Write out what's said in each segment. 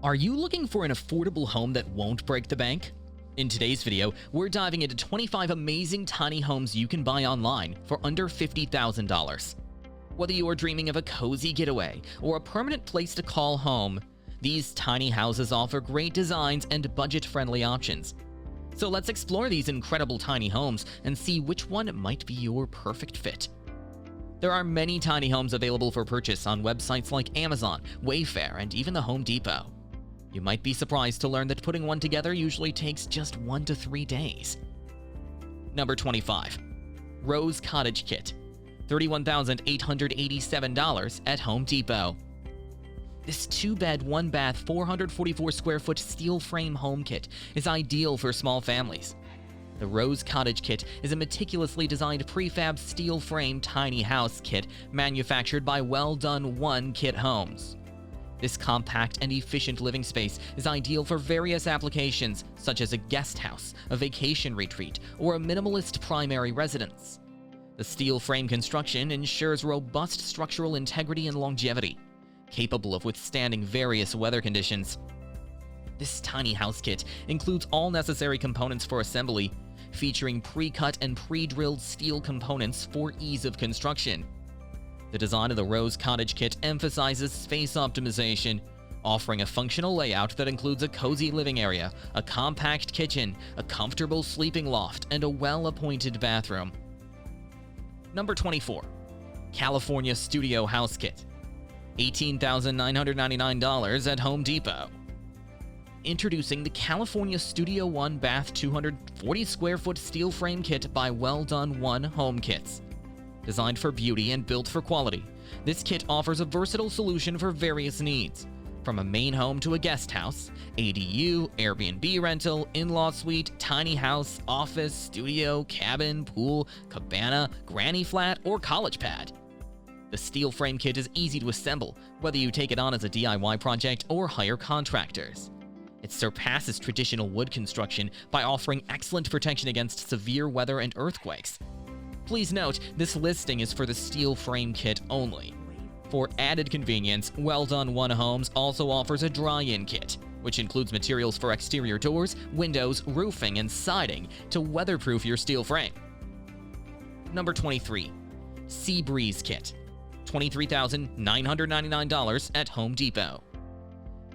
Are you looking for an affordable home that won't break the bank? In today's video, we're diving into 25 amazing tiny homes you can buy online for under $50,000. Whether you are dreaming of a cozy getaway or a permanent place to call home, these tiny houses offer great designs and budget-friendly options. So let's explore these incredible tiny homes and see which one might be your perfect fit. There are many tiny homes available for purchase on websites like Amazon, Wayfair, and even the Home Depot. You might be surprised to learn that putting one together usually takes just 1 to 3 days. Number 25. Rose Cottage Kit, $31,887 at Home Depot. This 2-bed, 1-bath, 444 square foot steel frame home kit is ideal for small families. The Rose Cottage Kit is a meticulously designed prefab steel frame tiny house kit manufactured by Well Done One Kit Homes. This compact and efficient living space is ideal for various applications such as a guest house, a vacation retreat, or a minimalist primary residence. The steel frame construction ensures robust structural integrity and longevity, capable of withstanding various weather conditions. This tiny house kit includes all necessary components for assembly, featuring pre-cut and pre-drilled steel components for ease of construction. The design of the Rose Cottage Kit emphasizes space optimization, offering a functional layout that includes a cozy living area, a compact kitchen, a comfortable sleeping loft, and a well-appointed bathroom. Number 24. California Studio House Kit, $18,999 at Home Depot. Introducing the California Studio 1 Bath 240 square foot steel frame kit by Well Done One Home Kits. Designed for beauty and built for quality, this kit offers a versatile solution for various needs, from a main home to a guest house, ADU, Airbnb rental, in-law suite, tiny house, office, studio, cabin, pool, cabana, granny flat, or college pad. The steel frame kit is easy to assemble, whether you take it on as a DIY project or hire contractors. It surpasses traditional wood construction by offering excellent protection against severe weather and earthquakes. Please note, this listing is for the steel frame kit only. For added convenience, Well Done One Homes also offers a dry-in kit, which includes materials for exterior doors, windows, roofing, and siding to weatherproof your steel frame. Number 23. Sea Breeze Kit, $23,999 at Home Depot.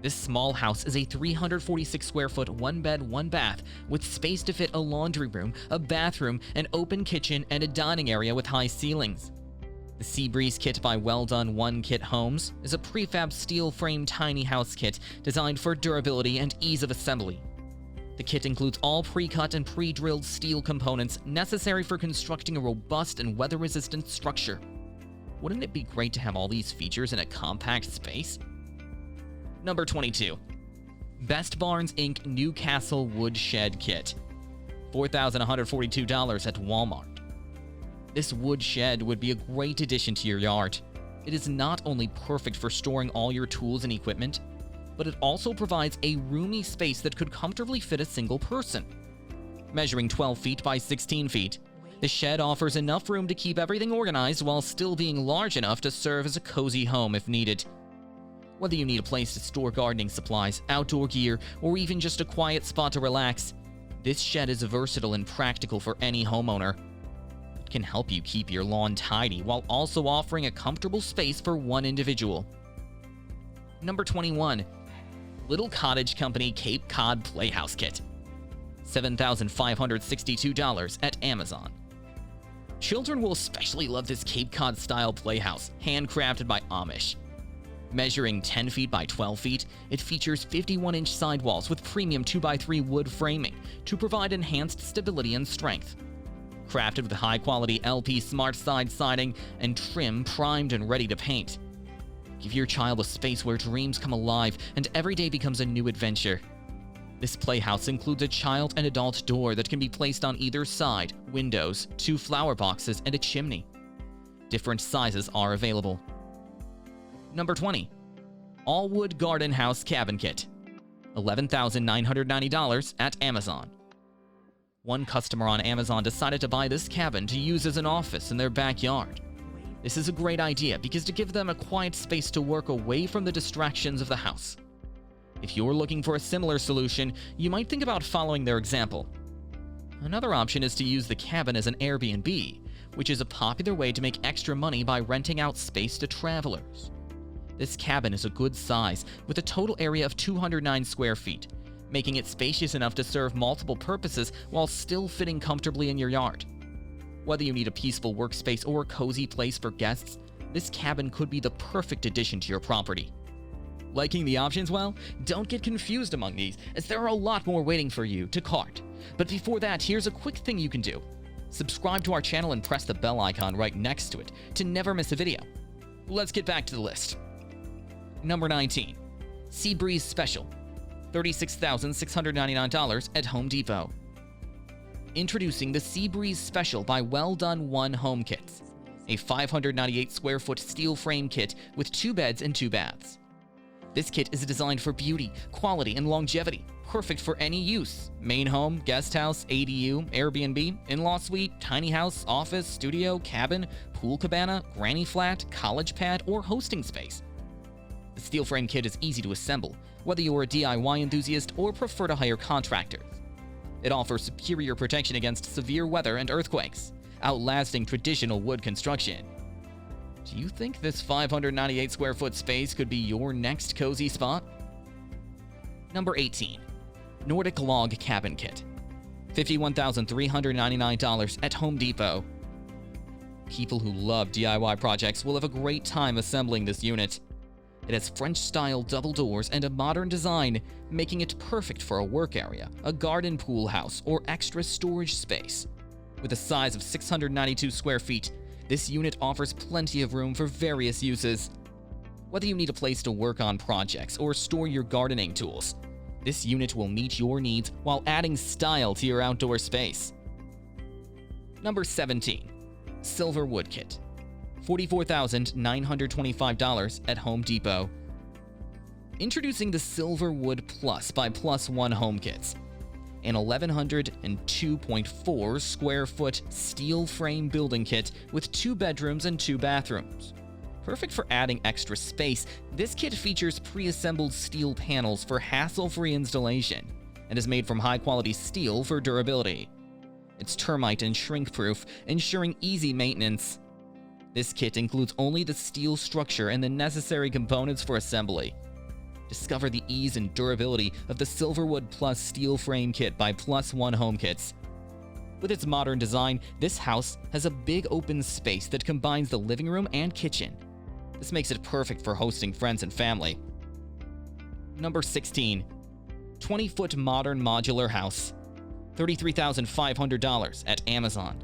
This small house is a 346 square foot 1-bed, 1-bath with space to fit a laundry room, a bathroom, an open kitchen, and a dining area with high ceilings. The Sea Breeze Kit by Well Done One Kit Homes is a prefab steel frame tiny house kit designed for durability and ease of assembly. The kit includes all pre-cut and pre-drilled steel components necessary for constructing a robust and weather-resistant structure. Wouldn't it be great to have all these features in a compact space? Number 22. Best Barnes Inc. Newcastle Wood Shed Kit, $4,142 at Walmart. This wood shed would be a great addition to your yard. It is not only perfect for storing all your tools and equipment, but it also provides a roomy space that could comfortably fit a single person. Measuring 12 feet by 16 feet, the shed offers enough room to keep everything organized while still being large enough to serve as a cozy home if needed. Whether you need a place to store gardening supplies, outdoor gear, or even just a quiet spot to relax, this shed is versatile and practical for any homeowner. It can help you keep your lawn tidy while also offering a comfortable space for one individual. Number 21. Little Cottage Company Cape Cod Playhouse Kit, $7,562 at Amazon. Children will especially love this Cape Cod style playhouse, handcrafted by Amish. Measuring 10 feet by 12 feet, it features 51-inch sidewalls with premium 2x3 wood framing to provide enhanced stability and strength. Crafted with high-quality LP Smart Side siding and trim primed and ready to paint. Give your child a space where dreams come alive and every day becomes a new adventure. This playhouse includes a child and adult door that can be placed on either side, windows, 2 flower boxes, and a chimney. Different sizes are available. Number 20. Allwood Garden House Cabin Kit, $11,990 at Amazon. One customer on Amazon decided to buy this cabin to use as an office in their backyard. This is a great idea because to give them a quiet space to work away from the distractions of the house. If you're looking for a similar solution, you might think about following their example. Another option is to use the cabin as an Airbnb, which is a popular way to make extra money by renting out space to travelers. This cabin is a good size, with a total area of 209 square feet, making it spacious enough to serve multiple purposes while still fitting comfortably in your yard. Whether you need a peaceful workspace or a cozy place for guests, this cabin could be the perfect addition to your property. Liking the options? Well, don't get confused among these, as there are a lot more waiting for you to cart. But before that, here's a quick thing you can do. Subscribe to our channel and press the bell icon right next to it to never miss a video. Let's get back to the list. Number 19. Seabreeze Special, $36,699 at Home Depot. Introducing the Seabreeze Special by Well Done One Home Kits, a 598 square foot steel frame kit with 2 beds and 2 baths. This kit is designed for beauty, quality, and longevity, perfect for any use: main home, guest house, ADU, Airbnb, in-law suite, tiny house, office, studio, cabin, pool cabana, granny flat, college pad, or hosting space. The steel frame kit is easy to assemble, whether you are a DIY enthusiast or prefer to hire contractors. It offers superior protection against severe weather and earthquakes, outlasting traditional wood construction. Do you think this 598 square foot space could be your next cozy spot? Number 18. Nordic Log Cabin Kit, $51,399 at Home Depot. People who love DIY projects will have a great time assembling this unit. It has French-style double doors and a modern design, making it perfect for a work area, a garden pool house, or extra storage space. With a size of 692 square feet, this unit offers plenty of room for various uses. Whether you need a place to work on projects or store your gardening tools, this unit will meet your needs while adding style to your outdoor space. Number 17. Silverwood Kit, $44,925 at Home Depot. Introducing the Silverwood Plus by Plus One Home Kits, an 1,102.4 square foot steel frame building kit with 2 bedrooms and 2 bathrooms. Perfect for adding extra space, this kit features pre-assembled steel panels for hassle-free installation and is made from high-quality steel for durability. It's termite and shrink-proof, ensuring easy maintenance. This kit includes only the steel structure and the necessary components for assembly. Discover the ease and durability of the Silverwood Plus Steel Frame Kit by Plus One Home Kits. With its modern design, this house has a big open space that combines the living room and kitchen. This makes it perfect for hosting friends and family. Number 16. 20-foot modern modular house, $33,500 at Amazon.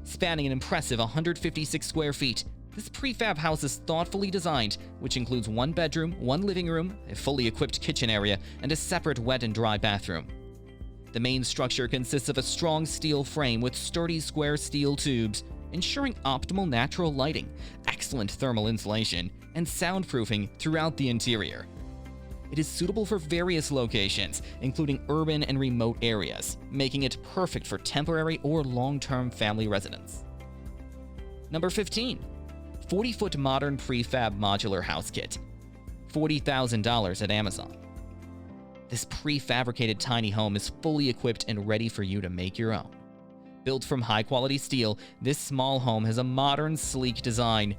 Spanning an impressive 156 square feet, this prefab house is thoughtfully designed, which includes 1 bedroom, 1 living room, a fully equipped kitchen area, and a separate wet and dry bathroom. The main structure consists of a strong steel frame with sturdy square steel tubes, ensuring optimal natural lighting, excellent thermal insulation, and soundproofing throughout the interior. It is suitable for various locations, including urban and remote areas, making it perfect for temporary or long-term family residence. Number 15. 40-foot modern prefab modular house kit, $40,000 at Amazon. This prefabricated tiny home is fully equipped and ready for you to make your own. Built from high-quality steel, this small home has a modern, sleek design.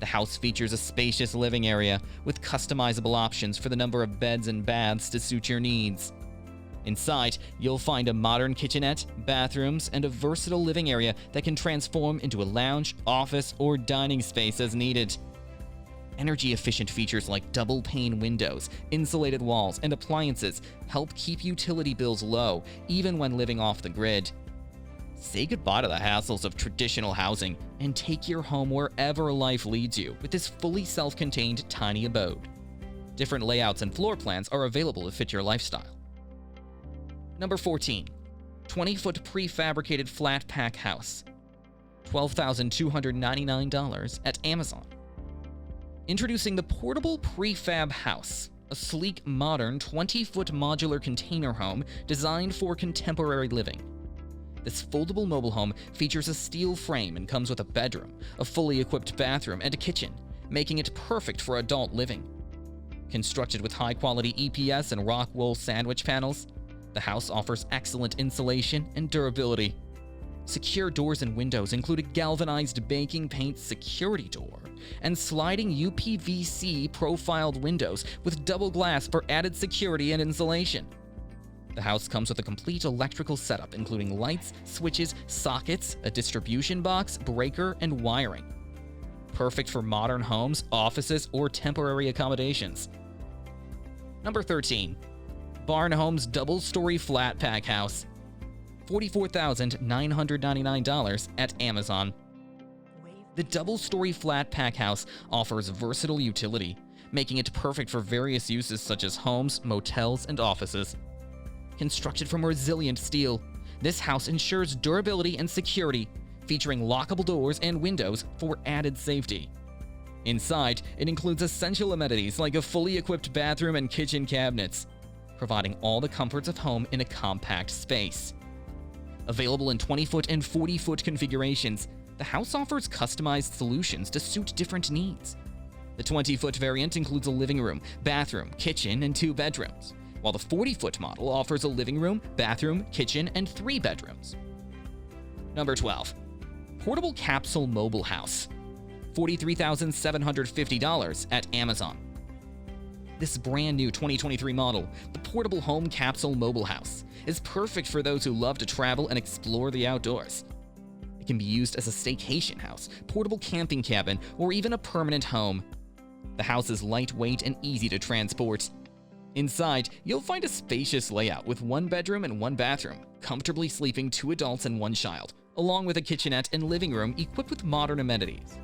The house features a spacious living area with customizable options for the number of beds and baths to suit your needs. Inside, you'll find a modern kitchenette, bathrooms, and a versatile living area that can transform into a lounge, office, or dining space as needed. Energy-efficient features like double-pane windows, insulated walls, and appliances help keep utility bills low, even when living off the grid. Say goodbye to the hassles of traditional housing and take your home wherever life leads you with this fully self-contained tiny abode. Different layouts and floor plans are available to fit your lifestyle. Number 14. 20-foot prefabricated Flatpack house, $12,299 at Amazon. Introducing the portable prefab house, a sleek, modern 20-foot modular container home designed for contemporary living. This foldable mobile home features a steel frame and comes with a bedroom, a fully equipped bathroom, and a kitchen, making it perfect for adult living. Constructed with high-quality EPS and rock wool sandwich panels, the house offers excellent insulation and durability. Secure doors and windows include a galvanized baking paint security door and sliding UPVC profiled windows with double glass for added security and insulation. The house comes with a complete electrical setup including lights, switches, sockets, a distribution box, breaker, and wiring. Perfect for modern homes, offices, or temporary accommodations. Number 13. Barn Homes double-story flat-pack house. $44,999 at Amazon. The double-story flat-pack house offers versatile utility, making it perfect for various uses such as homes, motels, and offices. Constructed from resilient steel, this house ensures durability and security, featuring lockable doors and windows for added safety. Inside, it includes essential amenities like a fully equipped bathroom and kitchen cabinets, providing all the comforts of home in a compact space. Available in 20-foot and 40-foot configurations, the house offers customized solutions to suit different needs. The 20-foot variant includes a living room, bathroom, kitchen, and 2 bedrooms, while the 40-foot model offers a living room, bathroom, kitchen, and 3 bedrooms. Number 12. Portable Capsule Mobile House. $43,750 at Amazon. This brand new 2023 model, the Portable Home Capsule Mobile House, is perfect for those who love to travel and explore the outdoors. It can be used as a staycation house, portable camping cabin, or even a permanent home. The house is lightweight and easy to transport. Inside, you'll find a spacious layout with 1 bedroom and 1 bathroom, comfortably sleeping 2 adults and 1 child, along with a kitchenette and living room equipped with modern amenities.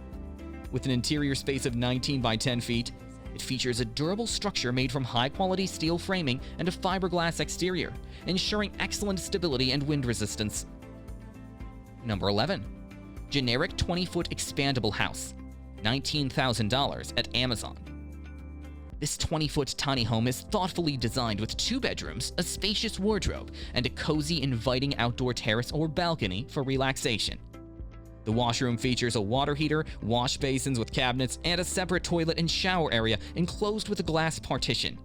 With an interior space of 19 by 10 feet, it features a durable structure made from high-quality steel framing and a fiberglass exterior, ensuring excellent stability and wind resistance. Number 11. Generic 20-foot expandable house. $19,000 at Amazon. This 20-foot tiny home is thoughtfully designed with 2 bedrooms, a spacious wardrobe, and a cozy, inviting outdoor terrace or balcony for relaxation. The washroom features a water heater, wash basins with cabinets, and a separate toilet and shower area enclosed with a glass partition.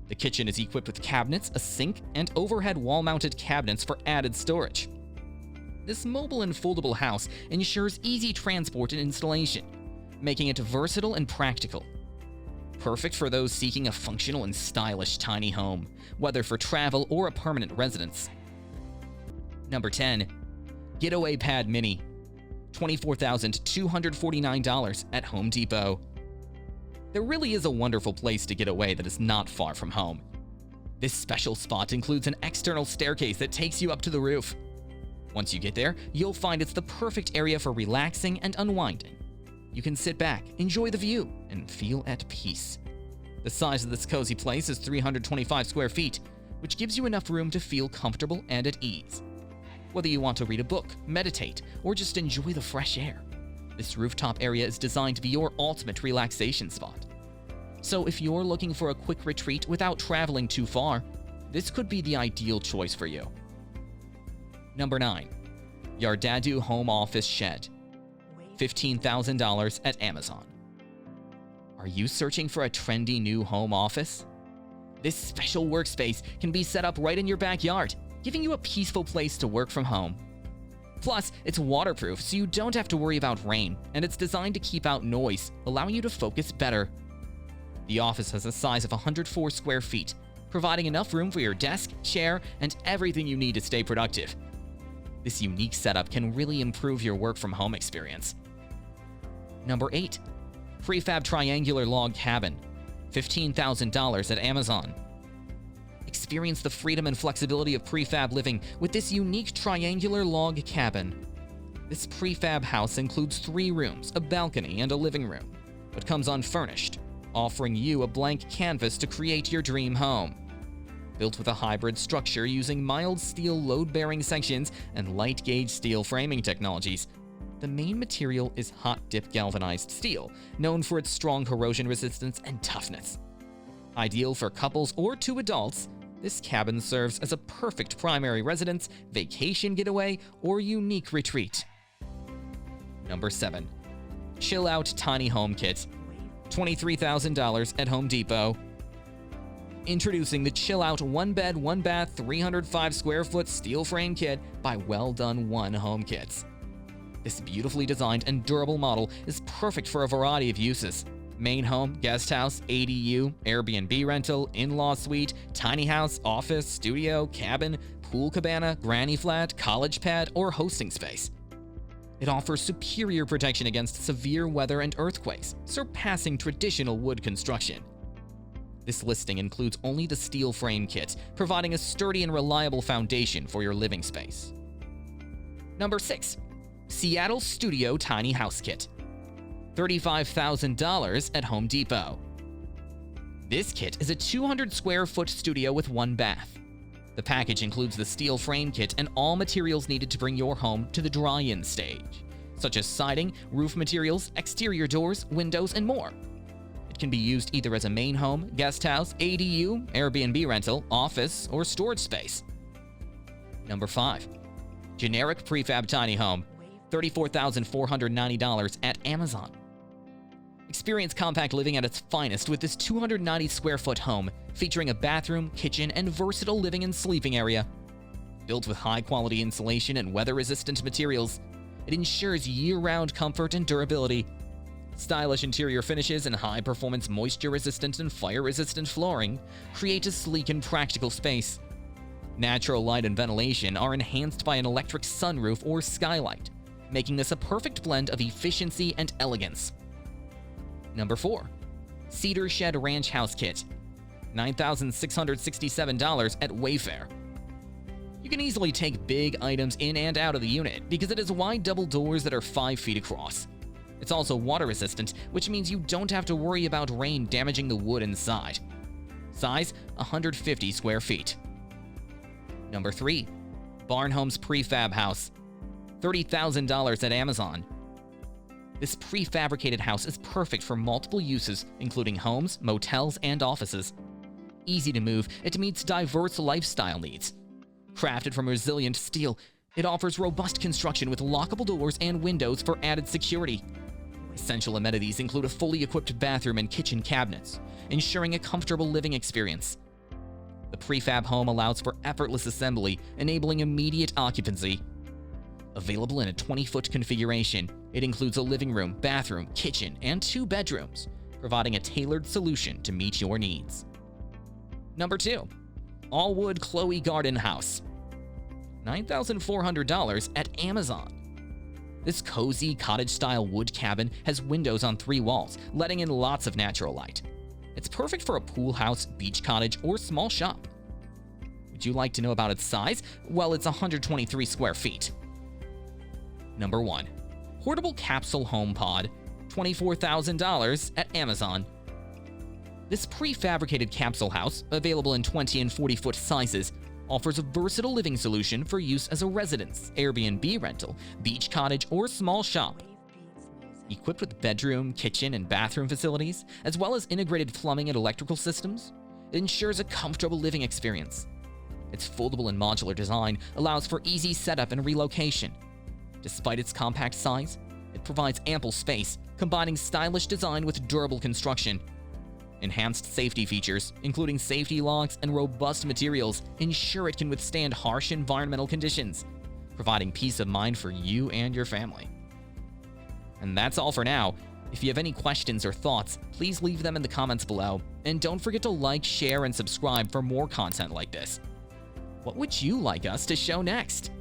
The kitchen is equipped with cabinets, a sink, and overhead wall-mounted cabinets for added storage. This mobile and foldable house ensures easy transport and installation, making it versatile and practical. Perfect for those seeking a functional and stylish tiny home, whether for travel or a permanent residence. Number 10. Getaway Pad Mini. $24,249 at Home Depot. There really is a wonderful place to get away that is not far from home. This special spot includes an external staircase that takes you up to the roof. Once you get there, you'll find it's the perfect area for relaxing and unwinding. You can sit back, enjoy the view, and feel at peace. The size of this cozy place is 325 square feet, which gives you enough room to feel comfortable and at ease. Whether you want to read a book, meditate, or just enjoy the fresh air, this rooftop area is designed to be your ultimate relaxation spot. So if you're looking for a quick retreat without traveling too far, this could be the ideal choice for you. Number 9. YARDADU Home Office Shed. $15,000 at Amazon. Are you searching for a trendy new home office? This special workspace can be set up right in your backyard, giving you a peaceful place to work from home. Plus, it's waterproof, so you don't have to worry about rain, and it's designed to keep out noise, allowing you to focus better. The office has a size of 104 square feet, providing enough room for your desk, chair, and everything you need to stay productive. This unique setup can really improve your work from home experience. Number 8. Prefab Triangular Log Cabin. $15,000 at Amazon. Experience the freedom and flexibility of prefab living with this unique triangular log cabin. This prefab house includes 3 rooms, a balcony, and a living room, but comes unfurnished, offering you a blank canvas to create your dream home. Built with a hybrid structure using mild steel load-bearing sections and light-gauge steel framing technologies, the main material is hot-dip galvanized steel, known for its strong corrosion resistance and toughness. Ideal for couples or 2 adults, this cabin serves as a perfect primary residence, vacation getaway, or unique retreat. Number 7. Chill Out Tiny Home Kit. $23,000 at Home Depot. Introducing the Chill Out 1-bed, 1-bath, 305 square foot steel frame kit by Well Done One Home Kits. This beautifully designed and durable model is perfect for a variety of uses: main home, guest house, ADU, Airbnb rental, in-law suite, tiny house, office, studio, cabin, pool cabana, granny flat, college pad, or hosting space. It offers superior protection against severe weather and earthquakes, surpassing traditional wood construction. This listing includes only the steel frame kit, providing a sturdy and reliable foundation for your living space. Number 6. Seattle Studio Tiny House Kit. $35,000 at Home Depot. This kit is a 200 square foot studio with 1 bath. The package includes the steel frame kit and all materials needed to bring your home to the dry-in stage, such as siding, roof materials, exterior doors, windows, and more. It can be used either as a main home, guest house, ADU, Airbnb rental, office, or storage space. Number 5. Generic Prefab Tiny Home. $34,490 at Amazon. Experience compact living at its finest with this 290 square foot home, featuring a bathroom, kitchen, and versatile living and sleeping area. Built with high-quality insulation and weather-resistant materials, it ensures year-round comfort and durability. Stylish interior finishes and high-performance moisture-resistant and fire-resistant flooring create a sleek and practical space. Natural light and ventilation are enhanced by an electric sunroof or skylight, making this a perfect blend of efficiency and elegance. Number 4. Cedarshed Ranchhouse Kit. $9,667 at Wayfair. You can easily take big items in and out of the unit because it has wide double doors that are 5 feet across. It's also water resistant, which means you don't have to worry about rain damaging the wood inside. Size, 150 square feet. Number 3. Barnhomes Prefab House. $30,000 at Amazon. This prefabricated house is perfect for multiple uses, including homes, motels, and offices. Easy to move, it meets diverse lifestyle needs. Crafted from resilient steel, it offers robust construction with lockable doors and windows for added security. Essential amenities include a fully equipped bathroom and kitchen cabinets, ensuring a comfortable living experience. The prefab home allows for effortless assembly, enabling immediate occupancy. Available in a 20-foot configuration, it includes a living room, bathroom, kitchen, and 2 bedrooms, providing a tailored solution to meet your needs. Number 2. Allwood Chloe Garden House. $9,400 at Amazon. This cozy cottage-style wood cabin has windows on 3 walls, letting in lots of natural light. It's perfect for a pool house, beach cottage, or small shop. Would you like to know about its size? Well, it's 123 square feet. Number 1. Portable Capsule Home Pod. $24,000 at Amazon. This prefabricated capsule house, available in 20 and 40-foot sizes, offers a versatile living solution for use as a residence, Airbnb rental, beach cottage, or small shop. Equipped with bedroom, kitchen, and bathroom facilities, as well as integrated plumbing and electrical systems, it ensures a comfortable living experience. Its foldable and modular design allows for easy setup and relocation. Despite its compact size, it provides ample space, combining stylish design with durable construction. Enhanced safety features, including safety locks and robust materials, ensure it can withstand harsh environmental conditions, providing peace of mind for you and your family. And that's all for now. If you have any questions or thoughts, please leave them in the comments below, and don't forget to like, share, and subscribe for more content like this. What would you like us to show next?